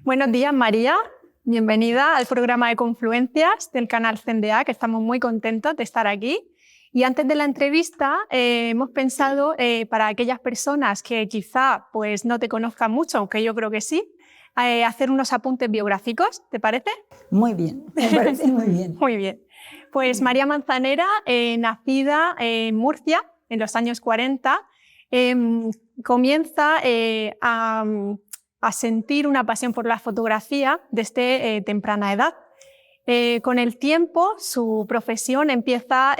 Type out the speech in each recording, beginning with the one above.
Buenos días, María. Bienvenida al programa de Confluencias del canal CNDA, que estamos muy contentos de estar aquí. Y antes de la entrevista hemos pensado, para aquellas personas que quizá pues, no te conozcan mucho, aunque yo creo que sí, hacer unos apuntes biográficos, ¿te parece? Muy bien, me parece muy bien. Muy bien. Pues María Manzanera, nacida en Murcia en los años 40, comienza a sentir una pasión por la fotografía desde temprana edad. Con el tiempo, su profesión empieza,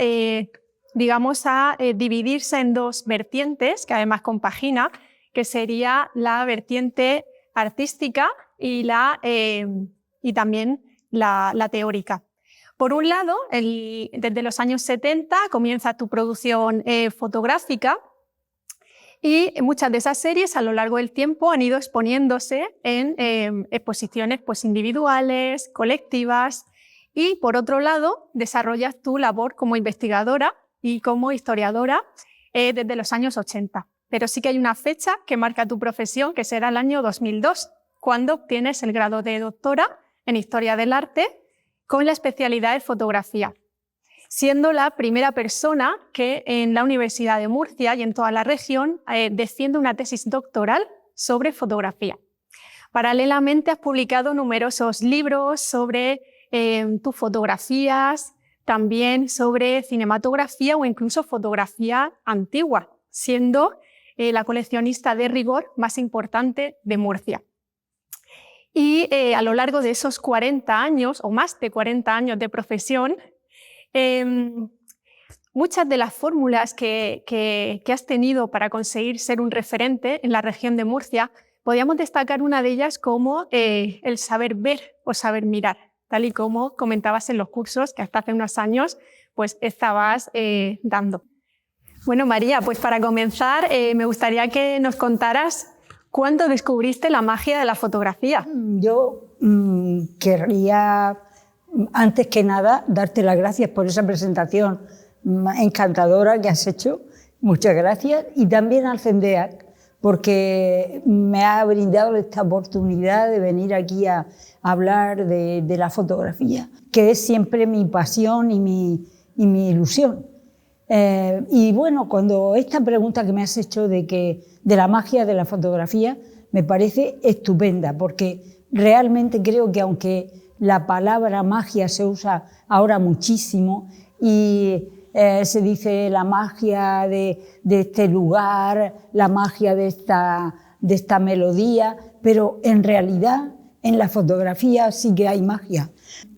digamos, a dividirse en dos vertientes, que además compagina, que sería la vertiente artística y también la teórica. Por un lado, desde los años 70 comienza tu producción fotográfica y muchas de esas series a lo largo del tiempo han ido exponiéndose en exposiciones pues, individuales, colectivas, y por otro lado desarrollas tu labor como investigadora y como historiadora desde los años 80. Pero sí que hay una fecha que marca tu profesión, que será el año 2002, cuando obtienes el grado de doctora en Historia del Arte con la especialidad de fotografía, siendo la primera persona que en la Universidad de Murcia y en toda la región defiende una tesis doctoral sobre fotografía. Paralelamente has publicado numerosos libros sobre tus fotografías, también sobre cinematografía o incluso fotografía antigua, siendo la coleccionista de rigor más importante de Murcia. Y a lo largo de esos 40 años, o más de 40 años de profesión, muchas de las fórmulas que has tenido para conseguir ser un referente en la región de Murcia, podríamos destacar una de ellas como el saber ver o saber mirar, tal y como comentabas en los cursos que hasta hace unos años pues, estabas dando. Bueno, María, pues para comenzar me gustaría que nos contaras ¿cuándo descubriste la magia de la fotografía? Yo querría, antes que nada, darte las gracias por esa presentación encantadora que has hecho. Muchas gracias. Y también al CNDA, porque me ha brindado esta oportunidad de venir aquí a hablar de la fotografía, que es siempre mi pasión y mi ilusión. Y bueno, cuando esta pregunta que me has hecho de la magia de la fotografía me parece estupenda, porque realmente creo que aunque la palabra magia se usa ahora muchísimo y se dice la magia de este lugar, la magia de esta melodía, pero en realidad en la fotografía sí que hay magia.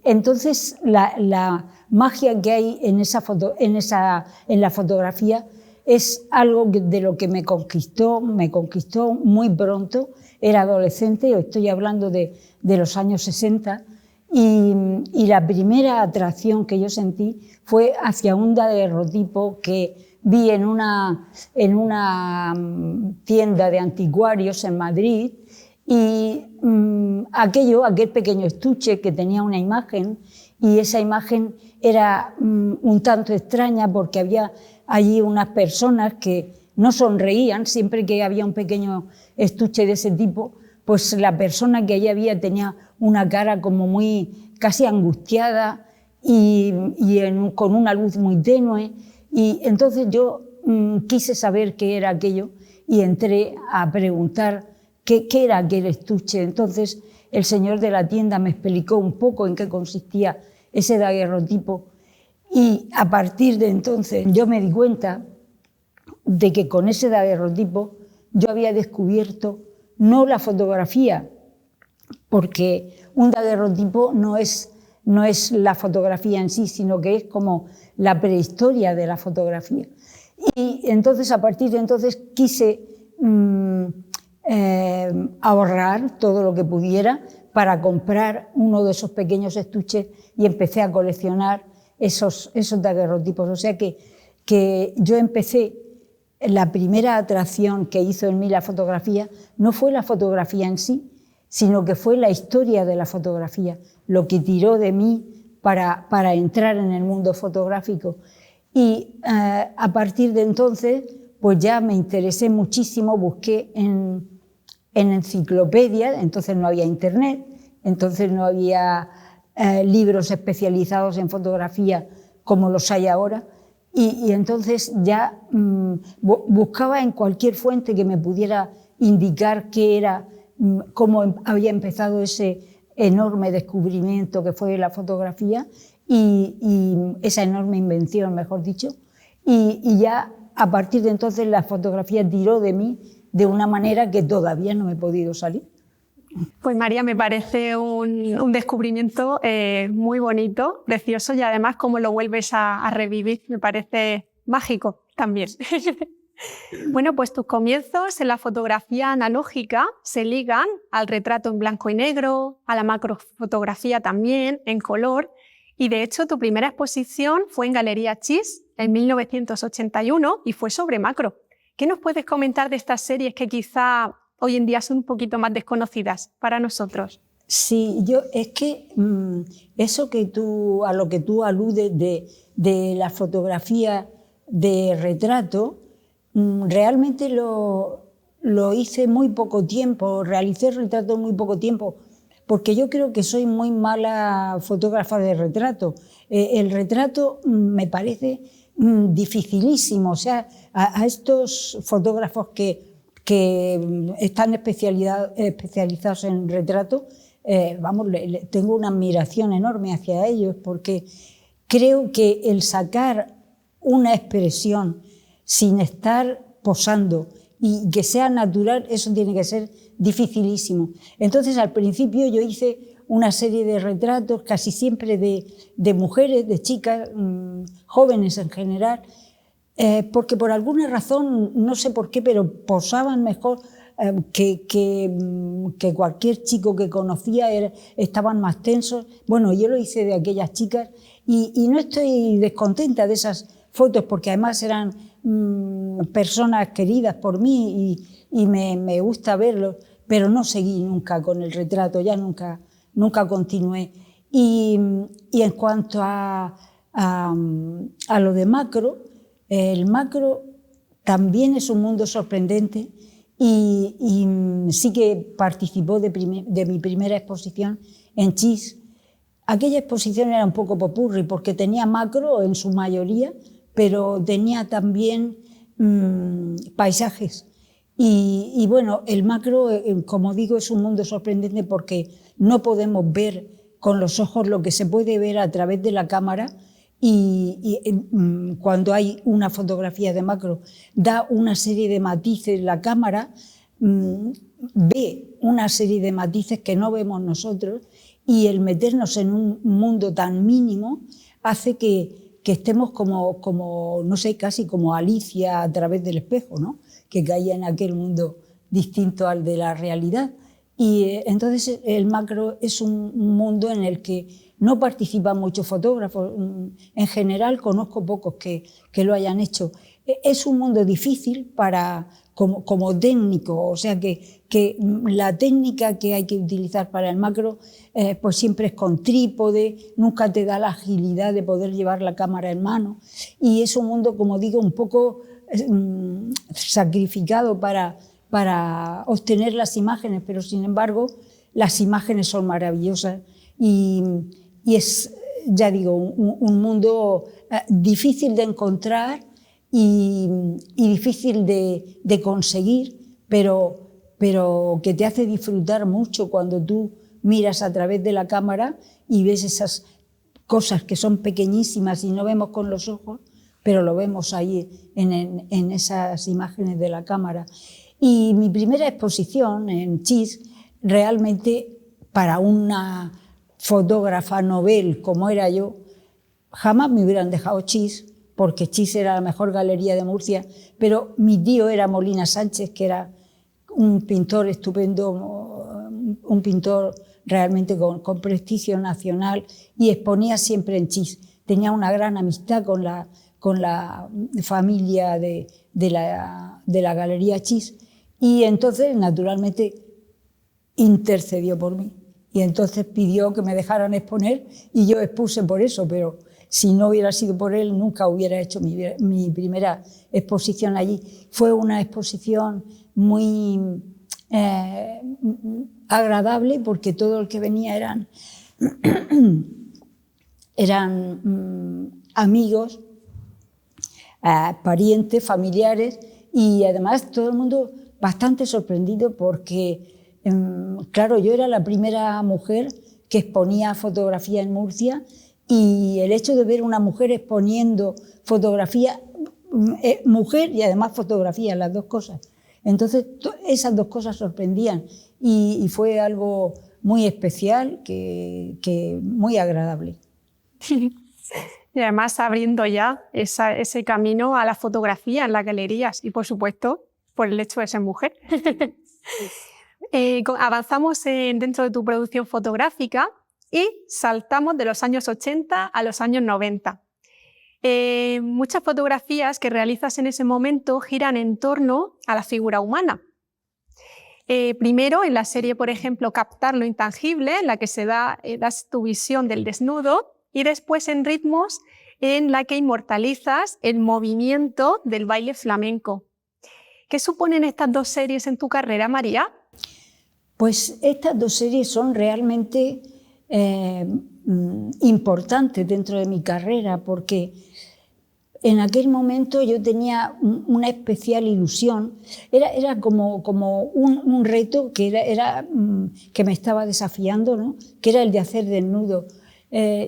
Entonces la magia que hay en la fotografía es algo de lo que me conquistó muy pronto. Era adolescente, estoy hablando de los años 60, y la primera atracción que yo sentí fue hacia un daguerrotipo que vi en una tienda de anticuarios en Madrid, y aquel pequeño estuche que tenía una imagen, y esa imagen era un tanto extraña porque había allí unas personas que no sonreían. Siempre que había un pequeño estuche de ese tipo, pues la persona que allí había tenía una cara como muy casi angustiada y con una luz muy tenue. Y entonces yo quise saber qué era aquello y entré a preguntar qué era aquel estuche. Entonces el señor de la tienda me explicó un poco en qué consistía ese daguerrotipo, y a partir de entonces yo me di cuenta de que con ese daguerrotipo yo había descubierto no la fotografía, porque un daguerrotipo no es la fotografía en sí, sino que es como la prehistoria de la fotografía. Y entonces a partir de entonces quise ahorrar todo lo que pudiera para comprar uno de esos pequeños estuches, y empecé a coleccionar esos daguerrotipos. O sea que yo empecé, la primera atracción que hizo en mí la fotografía no fue la fotografía en sí, sino que fue la historia de la fotografía, lo que tiró de mí para entrar en el mundo fotográfico. Y a partir de entonces pues ya me interesé muchísimo, busqué en enciclopedias, entonces no había internet, entonces no había libros especializados en fotografía como los hay ahora, y entonces ya buscaba en cualquier fuente que me pudiera indicar qué era, cómo había empezado ese enorme descubrimiento que fue la fotografía y esa enorme invención, mejor dicho, y ya a partir de entonces la fotografía tiró de mí de una manera que todavía no he podido salir. Pues María, me parece un descubrimiento muy bonito, precioso, y además cómo lo vuelves a revivir, me parece mágico también. Bueno, pues tus comienzos en la fotografía analógica se ligan al retrato en blanco y negro, a la macrofotografía también, en color, y de hecho tu primera exposición fue en Galería Chis en 1981 y fue sobre macro. ¿Qué nos puedes comentar de estas series que quizá hoy en día son un poquito más desconocidas para nosotros? Sí, es que eso a lo que tú aludes de la fotografía de retrato, realmente lo hice muy poco tiempo, realicé retratos muy poco tiempo, porque yo creo que soy muy mala fotógrafa de retrato. El retrato me parece dificilísimo, o sea, a estos fotógrafos que están especializados en retrato, tengo una admiración enorme hacia ellos, porque creo que el sacar una expresión sin estar posando y que sea natural, eso tiene que ser dificilísimo. Entonces, al principio yo hice una serie de retratos, casi siempre de mujeres, de chicas, jóvenes en general, porque por alguna razón, no sé por qué, pero posaban mejor que cualquier chico que conocía, estaban más tensos. Bueno, yo lo hice de aquellas chicas y no estoy descontenta de esas fotos, porque además eran personas queridas por mí y me gusta verlos, pero no seguí nunca con el retrato, ya nunca continué. Y en cuanto a lo de macro, el macro también es un mundo sorprendente y sí que participó de mi primera exposición en Chis. Aquella exposición era un poco popurrí porque tenía macro en su mayoría, pero tenía también paisajes. Y bueno, el macro, como digo, es un mundo sorprendente porque no podemos ver con los ojos lo que se puede ver a través de la cámara, y cuando hay una fotografía de macro da una serie de matices, la cámara ve una serie de matices que no vemos nosotros, y el meternos en un mundo tan mínimo hace que estemos como, no sé, casi como Alicia a través del espejo, ¿no? Que caía en aquel mundo distinto al de la realidad. Y entonces el macro es un mundo en el que no participan muchos fotógrafos. En general conozco pocos que lo hayan hecho. Es un mundo difícil como técnico, o sea que la técnica que hay que utilizar para el macro pues siempre es con trípode, nunca te da la agilidad de poder llevar la cámara en mano, y es un mundo, como digo, un poco sacrificado para obtener las imágenes, pero sin embargo las imágenes son maravillosas y es, ya digo, un mundo difícil de encontrar y difícil de conseguir, pero que te hace disfrutar mucho cuando tú miras a través de la cámara y ves esas cosas que son pequeñísimas y no vemos con los ojos, pero lo vemos ahí en esas imágenes de la cámara. Y mi primera exposición en Chis, realmente para una fotógrafa novel como era yo, jamás me hubieran dejado Chis, porque Chis era la mejor galería de Murcia, pero mi tío era Molina Sánchez, que era un pintor estupendo, un pintor realmente con prestigio nacional, y exponía siempre en Chis. Tenía una gran amistad con la familia de la Galería Chis, y entonces, naturalmente, intercedió por mí. Y entonces pidió que me dejaran exponer, y yo expuse por eso, pero si no hubiera sido por él, nunca hubiera hecho mi primera exposición allí. Fue una exposición muy agradable, porque todo el que venía eran amigos, parientes, familiares, y además todo el mundo bastante sorprendido porque, claro, yo era la primera mujer que exponía fotografía en Murcia, y el hecho de ver una mujer exponiendo fotografía, mujer y además fotografía, las dos cosas. Entonces esas dos cosas sorprendían y fue algo muy especial, que muy agradable. Y además abriendo ya ese camino a la fotografía en las galerías y, por supuesto, por el hecho de ser mujer. Avanzamos dentro de tu producción fotográfica y saltamos de los años 80 a los años 90. Muchas fotografías que realizas en ese momento giran en torno a la figura humana. Primero, en la serie, por ejemplo, Captar lo intangible, en la que das tu visión del desnudo, y después en Ritmos, en la que inmortalizas el movimiento del baile flamenco. ¿Qué suponen estas dos series en tu carrera, María? Pues estas dos series son realmente importantes dentro de mi carrera, porque en aquel momento yo tenía una especial ilusión. Era como un reto que me estaba desafiando, ¿no? Que era el de hacer desnudo.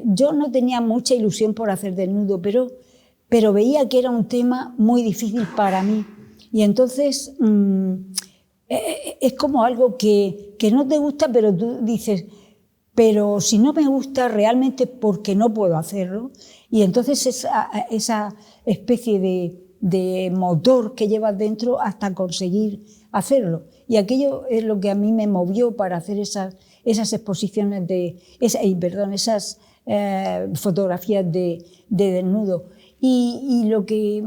Yo no tenía mucha ilusión por hacer desnudo, pero veía que era un tema muy difícil para mí. Y entonces es como algo que no te gusta, pero tú dices, pero si no me gusta realmente, porque no puedo hacerlo. Y entonces esa especie de motor que llevas dentro hasta conseguir hacerlo. Y aquello es lo que a mí me movió para hacer esas exposiciones esas fotografías de desnudo. Y lo que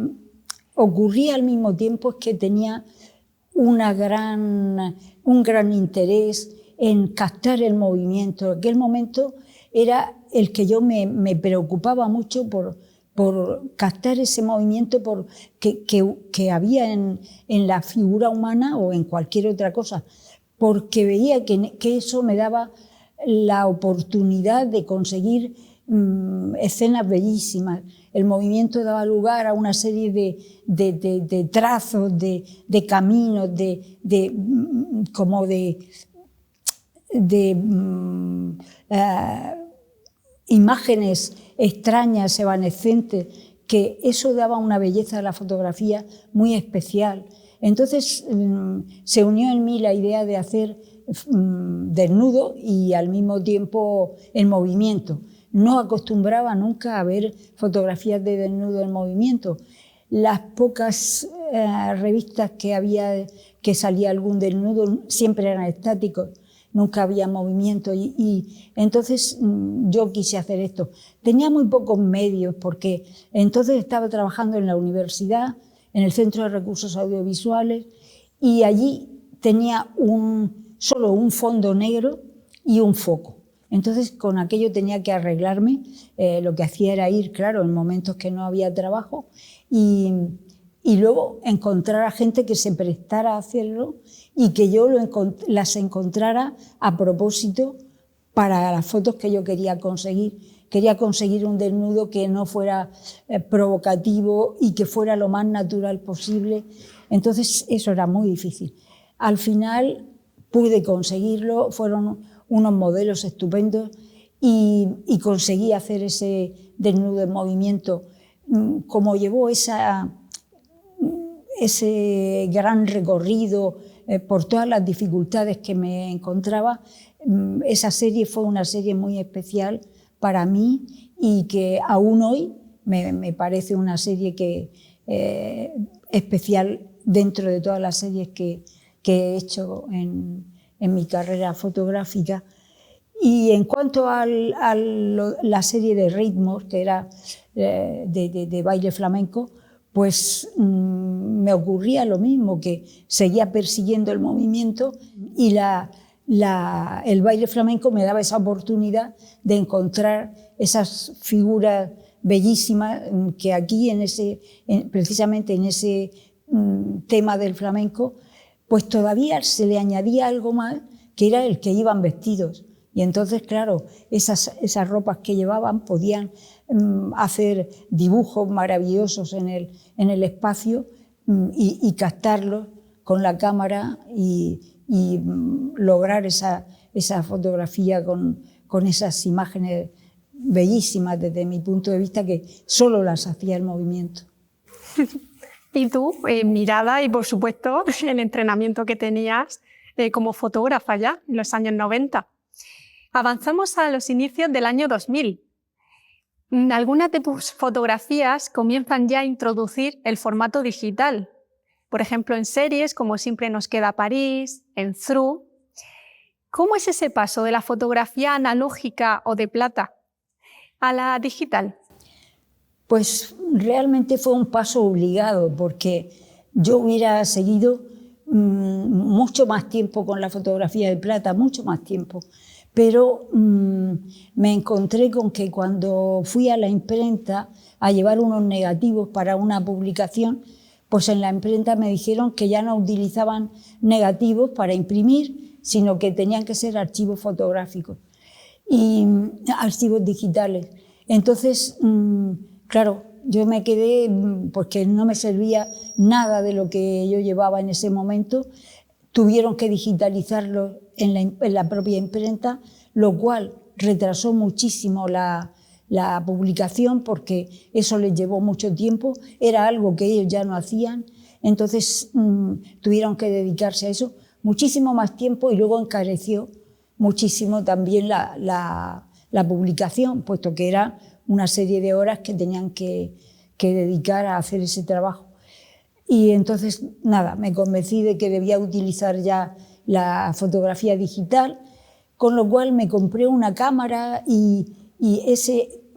ocurría al mismo tiempo es que tenía un gran interés en captar el movimiento. En aquel momento era el que yo me preocupaba mucho por captar ese movimiento que había en la figura humana o en cualquier otra cosa, porque veía que eso me daba la oportunidad de conseguir escenas bellísimas. El movimiento daba lugar a una serie de trazos, de caminos, imágenes extrañas, evanescentes, que eso daba una belleza a la fotografía muy especial. Entonces se unió en mí la idea de hacer desnudo y al mismo tiempo en movimiento. No acostumbraba nunca a ver fotografías de desnudo en movimiento. Las pocas revistas que salía algún desnudo siempre eran estáticos, nunca había movimiento, y entonces yo quise hacer esto. Tenía muy pocos medios, porque entonces estaba trabajando en la universidad, en el Centro de Recursos Audiovisuales, y allí tenía solo un fondo negro y un foco. Entonces con aquello tenía que arreglarme. Lo que hacía era ir, claro, en momentos que no había trabajo, y luego encontrar a gente que se prestara a hacerlo y que yo las encontrara a propósito para las fotos que yo quería conseguir. Quería conseguir un desnudo que no fuera provocativo y que fuera lo más natural posible. Entonces eso era muy difícil. Al final pude conseguirlo, fueron unos modelos estupendos, y conseguí hacer ese desnudo en movimiento. Como llevó ese gran recorrido por todas las dificultades que me encontraba, esa serie fue una serie muy especial para mí, y que aún hoy me parece una serie especial dentro de todas las series que he hecho en mi carrera fotográfica. Y en cuanto a la serie de Ritmos, que era de baile flamenco, pues me ocurría lo mismo, que seguía persiguiendo el movimiento, y el baile flamenco me daba esa oportunidad de encontrar esas figuras bellísimas que aquí, precisamente en ese tema del flamenco, pues todavía se le añadía algo más, que era el que iban vestidos. Y entonces, claro, esas ropas que llevaban podían hacer dibujos maravillosos en el espacio y captarlos con la cámara y lograr esa fotografía con esas imágenes bellísimas desde mi punto de vista, que solo las hacía el movimiento. Y tú, mirada y por supuesto el entrenamiento que tenías como fotógrafa ya en los años 90. Avanzamos a los inicios del año 2000. Algunas de tus fotografías comienzan ya a introducir el formato digital, por ejemplo en series como Siempre nos queda París, en Through. ¿Cómo es ese paso de la fotografía analógica o de plata a la digital? Pues realmente fue un paso obligado, porque yo hubiera seguido mucho más tiempo con la fotografía de plata, mucho más tiempo. Pero me encontré con que cuando fui a la imprenta a llevar unos negativos para una publicación, pues en la imprenta me dijeron que ya no utilizaban negativos para imprimir, sino que tenían que ser archivos fotográficos y archivos digitales. Entonces, claro, yo me quedé porque no me servía nada de lo que yo llevaba en ese momento. Tuvieron que digitalizarlo en la propia imprenta, lo cual retrasó muchísimo la publicación, porque eso les llevó mucho tiempo, era algo que ellos ya no hacían, entonces tuvieron que dedicarse a eso muchísimo más tiempo, y luego encareció muchísimo también la publicación, puesto que era una serie de horas que tenían que dedicar a hacer ese trabajo. Y entonces, nada, me convencí de que debía utilizar ya la fotografía digital, con lo cual me compré una cámara y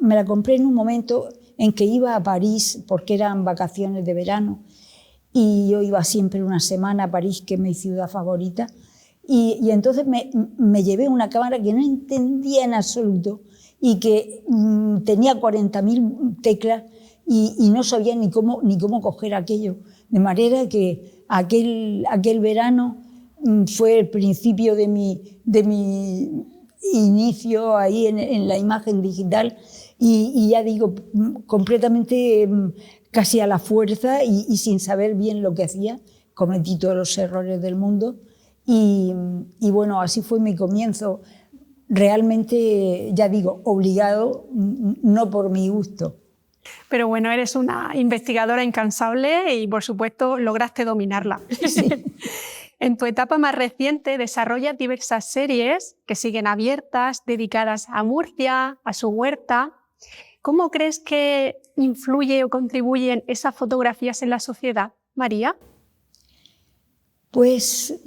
me la compré en un momento en que iba a París, porque eran vacaciones de verano, y yo iba siempre una semana a París, que es mi ciudad favorita, y entonces me llevé una cámara que no entendía en absoluto y que tenía 40.000 teclas y no sabía ni cómo coger aquello. De manera que aquel verano fue el principio de mi inicio ahí en la imagen digital, y ya digo, completamente casi a la fuerza y sin saber bien lo que hacía. Cometí todos los errores del mundo y bueno, así fue mi comienzo. Realmente, ya digo, obligado, no por mi gusto. Pero bueno, eres una investigadora incansable y, por supuesto, lograste dominarla. Sí. En tu etapa más reciente desarrollas diversas series que siguen abiertas, dedicadas a Murcia, a su huerta. ¿Cómo crees que influye o contribuyen esas fotografías en la sociedad, María? Pues,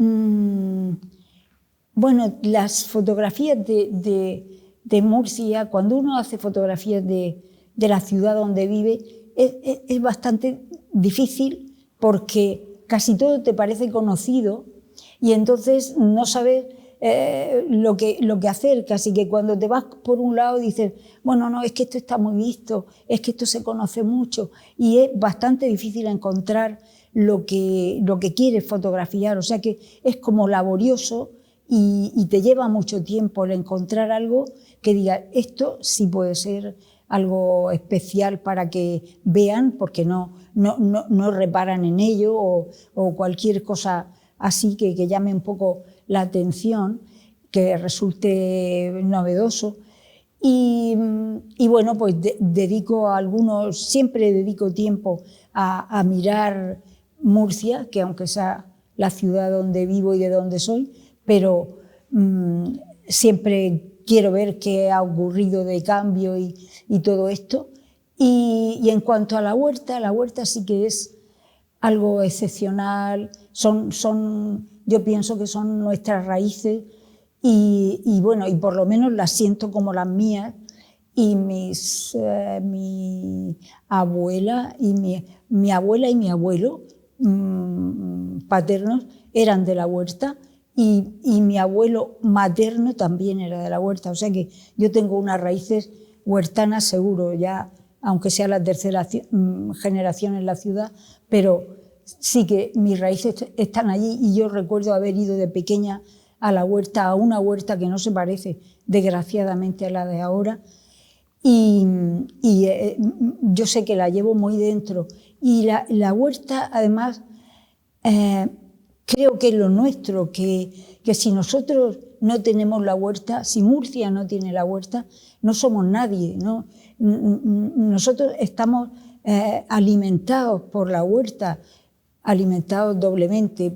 bueno, las fotografías de Murcia, cuando uno hace fotografías de la ciudad donde vive, es bastante difícil, porque casi todo te parece conocido y entonces no sabes lo que hacer. Casi que cuando te vas por un lado dices, bueno, no, es que esto está muy visto, es que esto se conoce mucho, y es bastante difícil encontrar lo que quieres fotografiar. O sea que es como laborioso y te lleva mucho tiempo el encontrar algo que diga, esto sí puede ser algo especial para que vean, porque no reparan en ello, o cualquier cosa así que llame un poco la atención, que resulte novedoso. Y bueno, pues siempre dedico tiempo a mirar Murcia, que aunque sea la ciudad donde vivo y de donde soy, pero siempre quiero ver qué ha ocurrido de cambio y todo esto. Y en cuanto a la huerta sí que es algo excepcional. Yo pienso que son nuestras raíces y bueno, y por lo menos las siento como las mías. Y mi abuela y mi abuelo paternos eran de la huerta, y mi abuelo materno también era de la huerta. O sea que yo tengo unas raíces huertanas seguro, ya, aunque sea la tercera generación en la ciudad, pero sí que mis raíces están allí y yo recuerdo haber ido de pequeña a la huerta, a una huerta que no se parece desgraciadamente a la de ahora y yo sé que la llevo muy dentro y la huerta además creo que es lo nuestro, que si nosotros no tenemos la huerta, si Murcia no tiene la huerta, no somos nadie, ¿no? Nosotros estamos alimentados por la huerta, alimentados doblemente,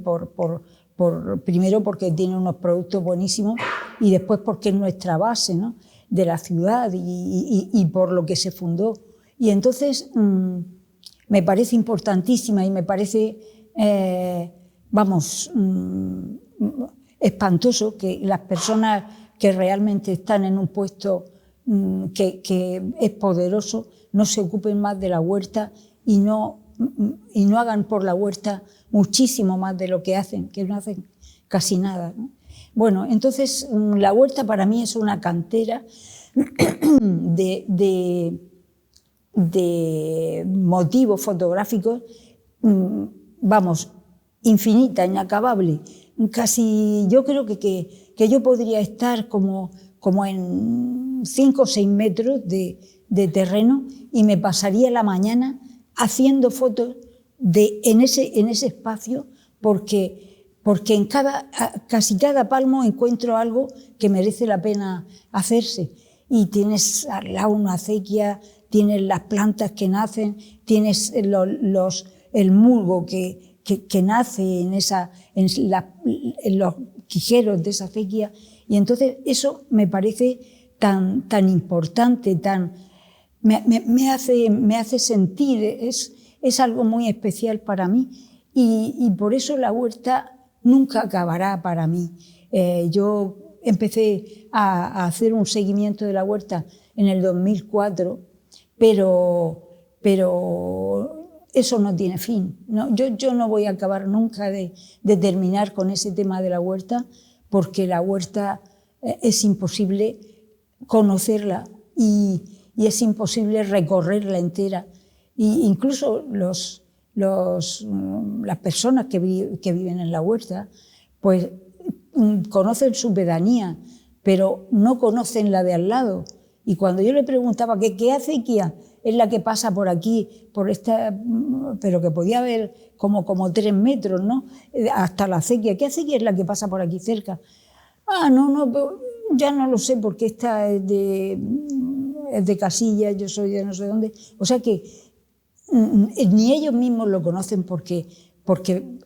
primero porque tiene unos productos buenísimos y después porque es nuestra base, ¿no?, de la ciudad y por lo que se fundó. Y entonces me parece importantísima y me parece, espantoso que las personas que realmente están en un puesto que es poderoso no se ocupen más de la huerta y no hagan por la huerta muchísimo más de lo que hacen, que no hacen casi nada, ¿no? Bueno, entonces la huerta para mí es una cantera de motivos fotográficos, infinita, inacabable. Casi yo creo que yo podría estar como en 5 o 6 metros de terreno y me pasaría la mañana haciendo fotos en ese espacio porque en casi cada palmo encuentro algo que merece la pena hacerse. Y tienes al lado una acequia, tienes las plantas que nacen, tienes el musgo que nace en los quijeros de esa acequia. Y entonces eso me parece tan importante, me hace sentir, es algo muy especial para mí y por eso la huerta nunca acabará para mí. Yo empecé a hacer un seguimiento de la huerta en el 2004, pero eso no tiene fin, ¿no? Yo no voy a acabar nunca de terminar con ese tema de la huerta, porque la huerta es imposible conocerla y es imposible recorrerla entera. Incluso las personas que viven en la huerta, pues conocen su pedanía, pero no conocen la de al lado. Y cuando yo le preguntaba ¿qué acequia es la que pasa por aquí, pero que podía haber como 3 metros, ¿no?, hasta la acequia? ¿Qué acequia es la que pasa por aquí cerca? No, ya no lo sé porque esta es de Casillas, yo soy de no sé dónde. O sea que ni ellos mismos lo conocen porque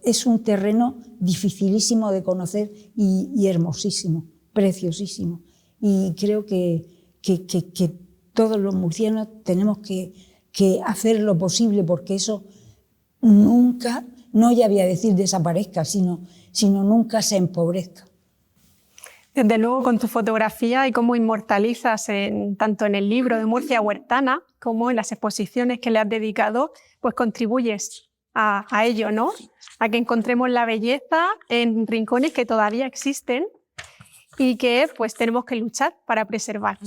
es un terreno dificilísimo de conocer y hermosísimo, preciosísimo. Y creo que todos los murcianos tenemos que hacer lo posible porque eso nunca, no ya voy a decir desaparezca, sino nunca se empobrezca. Desde luego, con tu fotografía y cómo inmortalizas tanto en el libro de Murcia Huertana como en las exposiciones que le has dedicado, pues contribuyes a ello, ¿no? A que encontremos la belleza en rincones que todavía existen y que pues tenemos que luchar para preservar.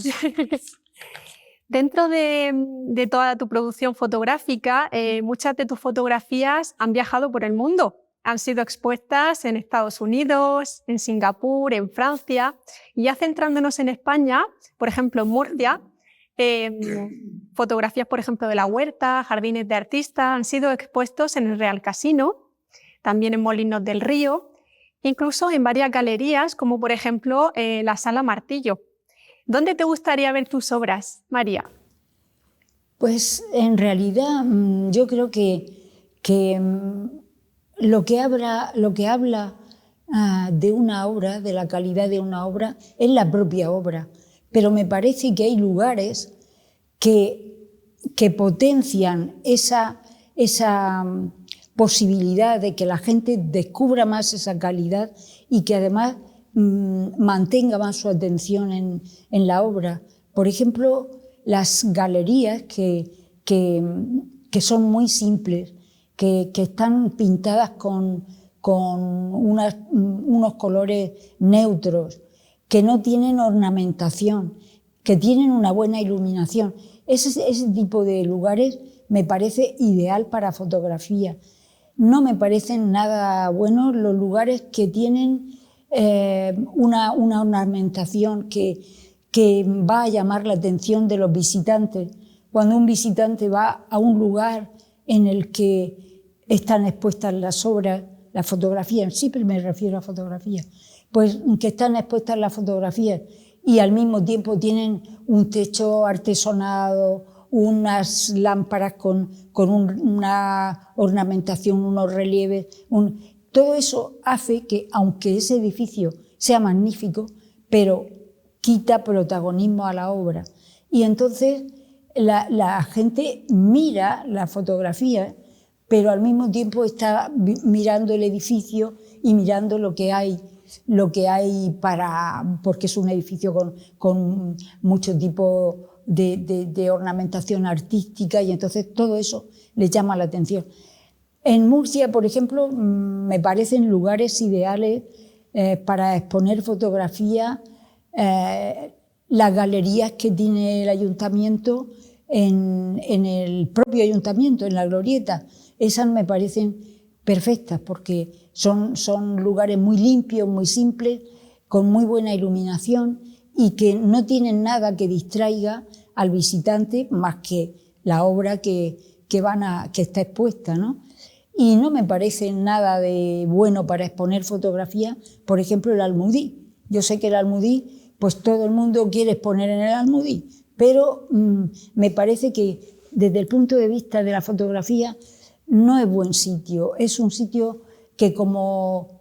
Dentro de toda tu producción fotográfica, muchas de tus fotografías han viajado por el mundo. Han sido expuestas en Estados Unidos, en Singapur, en Francia. Y ya centrándonos en España, por ejemplo en Murcia, fotografías, por ejemplo, de la huerta, jardines de artistas, han sido expuestos en el Real Casino, también en Molinos del Río, incluso en varias galerías, como por ejemplo la Sala Martillo. ¿Dónde te gustaría ver tus obras, María? Pues en realidad yo creo que lo que habla de una obra, de la calidad de una obra, es la propia obra. Pero me parece que hay lugares que potencian esa posibilidad de que la gente descubra más esa calidad y que además mantenga más su atención en la obra. Por ejemplo, las galerías que son muy simples, que están pintadas con unos colores neutros, que no tienen ornamentación, que tienen una buena iluminación. Ese tipo de lugares me parece ideal para fotografía. no me parecen nada buenos los lugares que tienen una ornamentación que va a llamar la atención de los visitantes. Cuando un visitante va a un lugar en el que están expuestas las obras, las fotografías, siempre me refiero a fotografías, pues que están expuestas las fotografías y al mismo tiempo tienen un techo artesonado, unas lámparas con una ornamentación, unos relieves, todo eso hace que, aunque ese edificio sea magnífico, pero quita protagonismo a la obra. Y entonces la gente mira la fotografía, pero al mismo tiempo está mirando el edificio y mirando lo que hay porque es un edificio con mucho tipo de ornamentación artística y entonces todo eso le llama la atención. En Murcia, por ejemplo, me parecen lugares ideales para exponer fotografía. Las galerías que tiene el ayuntamiento en el propio ayuntamiento, en la glorieta, esas me parecen perfectas porque son lugares muy limpios, muy simples, con muy buena iluminación y que no tienen nada que distraiga al visitante más que la obra que está expuesta, ¿no? Y no me parece nada de bueno para exponer fotografía, por ejemplo, el Almudí. Yo sé que el Almudí, pues todo el mundo quiere exponer en el Almudí, pero me parece que desde el punto de vista de la fotografía no es buen sitio. Es un sitio que como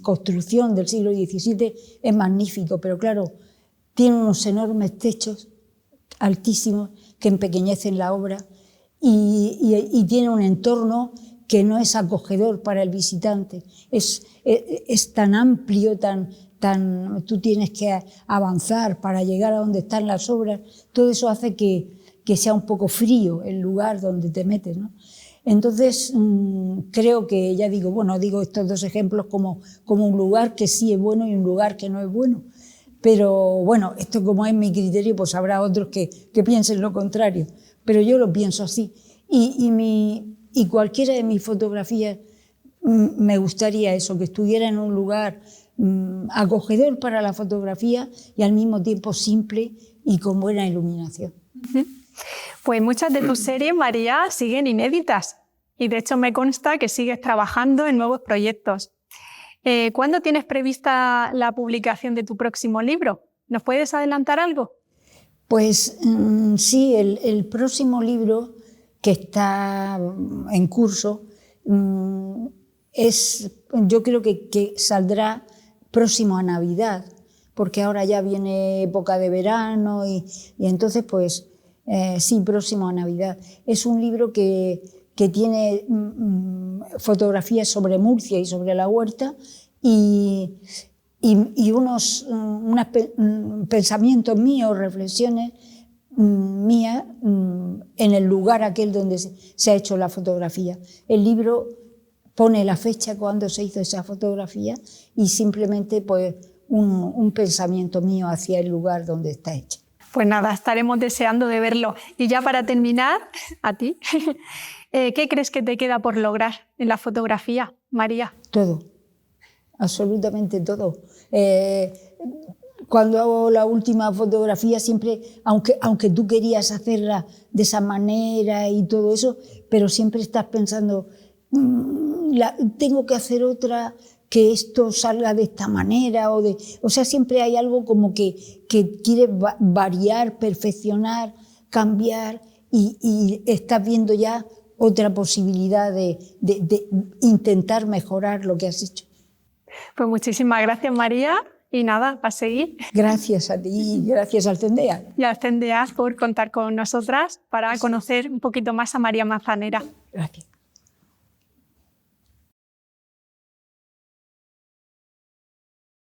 construcción del siglo XVII es magnífico, pero claro, tiene unos enormes techos altísimos que empequeñecen la obra y tiene un entorno que no es acogedor para el visitante. Es tan amplio, tú tienes que avanzar para llegar a donde están las obras. Todo eso hace que sea un poco frío el lugar donde te metes, ¿no? Entonces, creo que, ya digo, digo estos dos ejemplos como un lugar que sí es bueno y un lugar que no es bueno. Pero bueno, esto como es mi criterio, pues habrá otros que piensen lo contrario. Pero yo lo pienso así. Y cualquiera de mis fotografías me gustaría eso, que estuviera en un lugar acogedor para la fotografía y al mismo tiempo simple y con buena iluminación. Pues muchas de tus series, María, siguen inéditas y de hecho me consta que sigues trabajando en nuevos proyectos. ¿Cuándo tienes prevista la publicación de tu próximo libro? ¿Nos puedes adelantar algo? Pues sí, el próximo libro que está en curso yo creo que saldrá próximo a Navidad, porque ahora ya viene época de verano y entonces pues sí, próximo a Navidad. Es un libro que tiene fotografías sobre Murcia y sobre la huerta y unos pensamientos míos, reflexiones mías en el lugar aquel donde se ha hecho la fotografía. El libro pone la fecha cuando se hizo esa fotografía y simplemente pues un pensamiento mío hacia el lugar donde está hecha. Pues nada, estaremos deseando de verlo. Y ya para terminar, a ti, ¿qué crees que te queda por lograr en la fotografía, María? Todo, absolutamente todo. Cuando hago la última fotografía siempre, aunque tú querías hacerla de esa manera y todo eso, pero siempre estás pensando, tengo que hacer otra, que esto salga de esta manera, o sea, siempre hay algo como que quieres variar, perfeccionar, cambiar y estás viendo ya otra posibilidad de intentar mejorar lo que has hecho. Pues muchísimas gracias, María, y nada, a seguir. Gracias a ti y gracias al CENDEA. Y al CENDEA por contar con nosotras para conocer un poquito más a María Manzanera. Gracias.